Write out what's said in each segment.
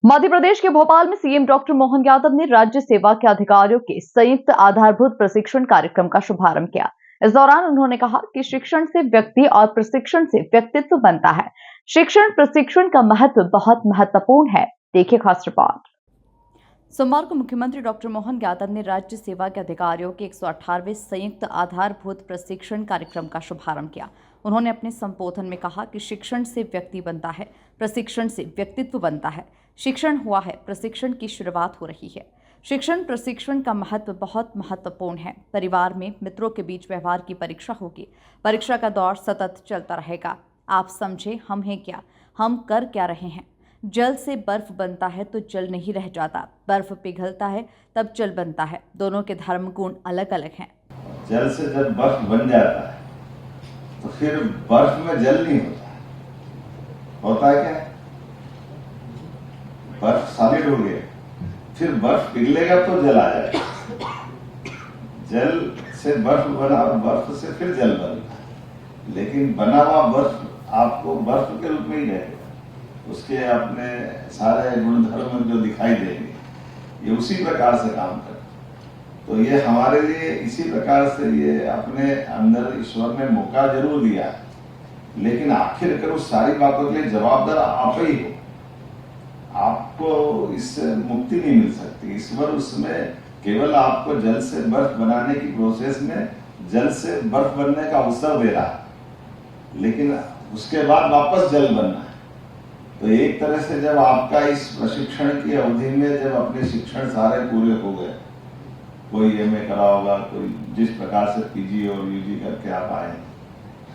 मध्य प्रदेश के भोपाल में CM doctor Mohan Yadav ने राज्य सेवा के अधिकारियों के संयुक्त आधारभूत प्रशिक्षण कार्यक्रम का शुभारंभ किया। इस दौरान उन्होंने कहा कि शिक्षण से व्यक्ति और प्रशिक्षण से व्यक्तित्व बनता है। शिक्षण प्रशिक्षण का महत्व बहुत महत्वपूर्ण है। देखिए खास रिपोर्ट। सोमवार को मुख्यमंत्री डॉक्टर मोहन यादव ने राज्य सेवा के अधिकारियों के 118वें संयुक्त आधारभूत प्रशिक्षण कार्यक्रम का शुभारंभ किया। उन्होंने अपने संबोधन में कहा कि शिक्षण से व्यक्ति बनता है, प्रशिक्षण से व्यक्तित्व बनता है। शिक्षण हुआ है, प्रशिक्षण की शुरुआत हो रही है। शिक्षण प्रशिक्षण का महत्व बहुत महत्वपूर्ण है। परिवार में मित्रों के बीच व्यवहार की परीक्षा होगी। परीक्षा का दौर सतत चलता रहेगा। आप समझे हम हैं क्या, हम कर क्या रहे हैं। जल से बर्फ बनता है तो जल नहीं रह जाता, बर्फ पिघलता है तब जल बनता है। दोनों के धर्म गुण अलग अलग हैं। जल से जब बर्फ बन जाता है तो फिर बर्फ में जल नहीं होता है क्या? बर्फ सॉलिड हो गया, फिर बर्फ पिघलेगा तो जल आ जाएगा। जल से बर्फ बना, बर्फ से फिर जल बना, लेकिन बना हुआ बर्फ आपको बर्फ के रूप में ही रहेगा। उसके अपने सारे गुणधर्म जो दिखाई देंगे ये उसी प्रकार से काम करते। तो ये हमारे लिए इसी प्रकार से ये अपने अंदर ईश्वर ने मौका जरूर दिया, लेकिन आखिर कर उस सारी बातों के लिए जवाबदार आप ही हो। आपको इससे मुक्ति नहीं मिल सकती। ईश्वर उसमें केवल आपको जल से बर्फ बनाने की प्रोसेस में जल से बर्फ बनने का अवसर दे रहा है, लेकिन उसके बाद वापस जल बनना है। तो एक तरह से जब आपका इस प्रशिक्षण की अवधि में जब अपने शिक्षण सारे पूरे हो गए, कोई एमए करा होगा, कोई जिस प्रकार से पीजी और यूजी करके आप आए,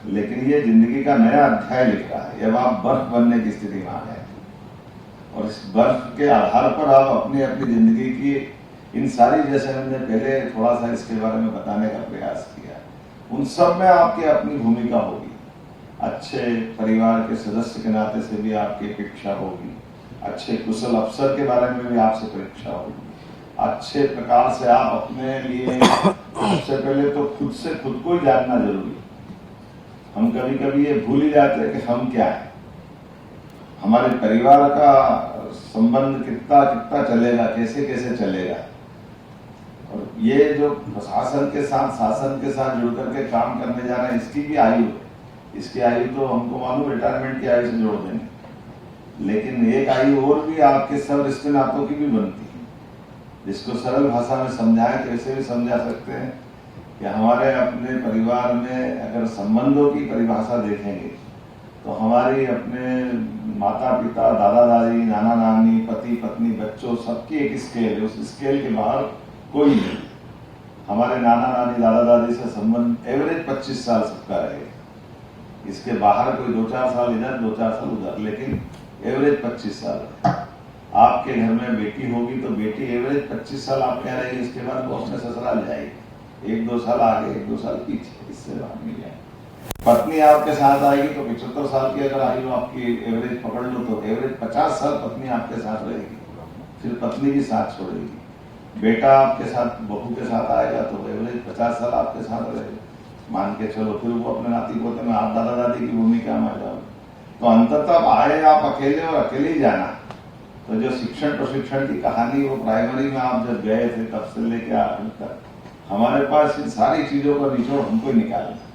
लेकिन ये जिंदगी का नया अध्याय लिख रहा है। जब आप बर्फ बनने की स्थिति में आ गए और इस बर्फ के आधार पर आप अपनी अपनी जिंदगी की इन सारी, जैसे मैंने पहले थोड़ा सा इसके बारे में बताने का प्रयास किया, उन सब में आपकी अपनी भूमिका होगी। अच्छे परिवार के सदस्य के नाते से भी आपकी अपेक्षा होगी, अच्छे कुशल अफसर के बारे में भी आपसे परीक्षा होगी। अच्छे प्रकार से आप अपने लिए सबसे पहले तो खुद को ही जानना जरूरी है। हम कभी कभी ये भूल ही जाते हैं कि हम क्या है, हमारे परिवार का संबंध कितना चलेगा, कैसे कैसे चलेगा। और ये जो प्रशासन के साथ, शासन के साथ जुड़ करके काम करने जा रहे हैं, इसकी भी आयु है। इसकी आयु तो हमको मालूम रिटायरमेंट की आयु से जोड़ देंगे, लेकिन एक आयु और भी आपके सब रिश्ते नातों की भी बनती है, जिसको सरल भाषा में समझाएं तो ऐसे भी समझा सकते हैं कि हमारे अपने परिवार में अगर संबंधों की परिभाषा देखेंगे तो हमारी अपने माता पिता, दादा दादी, नाना नानी, पति पत्नी, बच्चों, सबकी एक स्केल है। उस स्केल के बाहर कोई नहीं। हमारे नाना नानी, दादा दादी से संबंध एवरेज 25 साल सबका रहेगा। इसके बाहर कोई 2-4 साल इधर, 2-4 साल उधर, लेकिन एवरेज 25 साल। आपके घर में बेटी होगी तो बेटी एवरेज 25 साल आप कह रहे हैं, इसके बाद वो अपने ससुराल जाएगी, 1-2 साल आगे, 1-2 साल पीछे, इससे बात नहीं जाएगी। पत्नी आपके साथ आएगी तो 75 साल की अगर आयु आपकी एवरेज पकड़ लो तो एवरेज 50 साल पत्नी आपके साथ रहेगी, फिर पत्नी भी साथ छोड़ेगी। बेटा आपके साथ, बहू के साथ आएगा तो एवरेज 50 साल आपके साथ रहेगा, मान के चलो। फिर वो अपने नाती पोते में आप दादा दादी की भूमिका में आ जाओगे, तो अंततः आए आप अकेले और अकेले ही जाना। तो जो शिक्षण प्रशिक्षण की कहानी, वो प्राइमरी में आप जब गए थे तब से लेकर आखिर तक हमारे पास इन सारी चीजों का निचोड़ हमको निकालना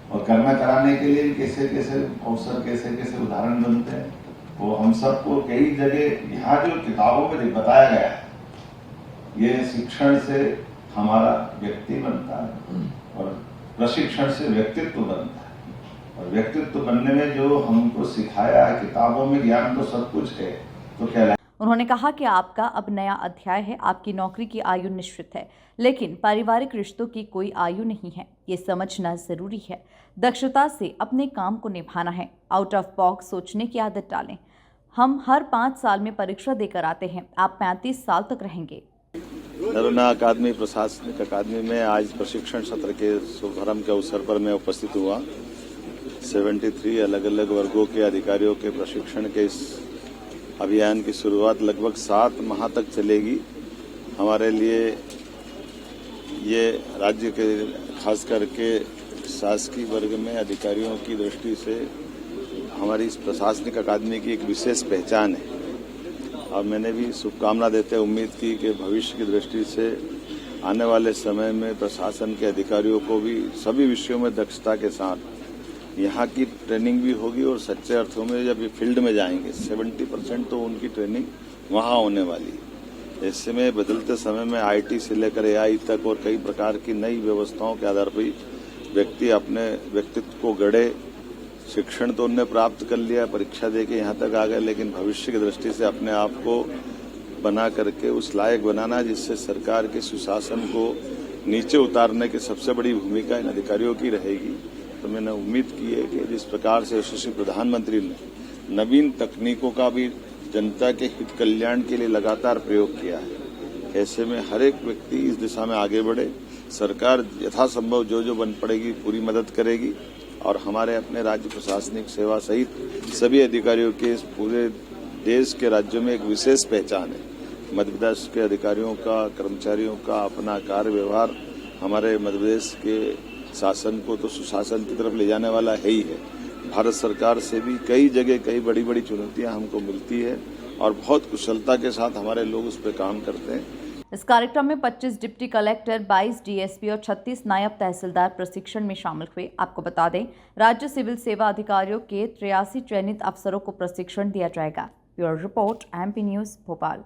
और करना कराने के लिए कैसे कैसे अवसर, कैसे कैसे उदाहरण बनते हैं, वो हम सबको कई जगह यहाँ जो किताबों में बताया गया है, ये शिक्षण से हमारा व्यक्ति बनता है और प्रशिक्षण से व्यक्तित्व बनता है। और व्यक्तित्व बनने में जो हमको सिखाया है किताबों में, ज्ञान तो सब कुछ है, तो क्या। उन्होंने कहा कि आपका अब नया अध्याय है। आपकी नौकरी की आयु निश्चित है, लेकिन पारिवारिक रिश्तों की कोई आयु नहीं है। ये समझना जरूरी है। दक्षता से अपने काम को निभाना है। आउट ऑफ बॉक्स सोचने की आदत डालें। हम हर 5 साल में परीक्षा देकर आते हैं, आप 35 साल तक रहेंगे। नरोन्हा अकादमी, प्रशासनिक अकादमी में आज प्रशिक्षण सत्र के शुभारंभ के अवसर पर मैं उपस्थित हुआ। 73 अलग अलग वर्गों के अधिकारियों के प्रशिक्षण के इस अभियान की शुरुआत लगभग 7 माह तक चलेगी। हमारे लिए ये राज्य के खास करके शासकीय वर्ग में अधिकारियों की दृष्टि से हमारी इस प्रशासनिक अकादमी की एक विशेष पहचान है। और मैंने भी शुभकामना देते उम्मीद की कि भविष्य की दृष्टि से आने वाले समय में प्रशासन के अधिकारियों को भी सभी विषयों में दक्षता के साथ यहाँ की ट्रेनिंग भी होगी और सच्चे अर्थों में जब ये फील्ड में जाएंगे 70% तो उनकी ट्रेनिंग वहाँ होने वाली है। ऐसे में बदलते समय में IT से लेकर AI तक और कई प्रकार की नई व्यवस्थाओं के आधार पर व्यक्ति अपने व्यक्तित्व को गढ़े। शिक्षण तो उनने प्राप्त कर लिया, परीक्षा देके यहाँ तक आ गए, लेकिन भविष्य की दृष्टि से अपने आप को बना करके उस लायक बनाना जिससे सरकार के सुशासन को नीचे उतारने की सबसे बड़ी भूमिका इन अधिकारियों की रहेगी। तो मैंने उम्मीद की है कि जिस प्रकार से यशस्वी प्रधानमंत्री ने नवीन तकनीकों का भी जनता के हित कल्याण के लिए लगातार प्रयोग किया है, ऐसे में हर एक व्यक्ति इस दिशा में आगे बढ़े। सरकार यथासंभव जो बन पड़ेगी पूरी मदद करेगी और हमारे अपने राज्य प्रशासनिक सेवा सहित सभी अधिकारियों के इस पूरे देश के राज्यों में एक विशेष पहचान है। मध्य प्रदेश के अधिकारियों का, कर्मचारियों का अपना कार्य व्यवहार हमारे मध्य प्रदेश के शासन को तो सुशासन की तरफ ले जाने वाला है ही है। भारत सरकार से भी कई जगह कई बड़ी बड़ी चुनौतियां हमको मिलती है और बहुत कुशलता के साथ हमारे लोग उस पर काम करते हैं। इस कार्यक्रम में 25 डिप्टी कलेक्टर, 22 DSP और 36 नायब तहसीलदार प्रशिक्षण में शामिल हुए। आपको बता दें, राज्य सिविल सेवा अधिकारियों के 83 चयनित अफसरों को प्रशिक्षण दिया जाएगा। Bureau report, MP news, Bhopal.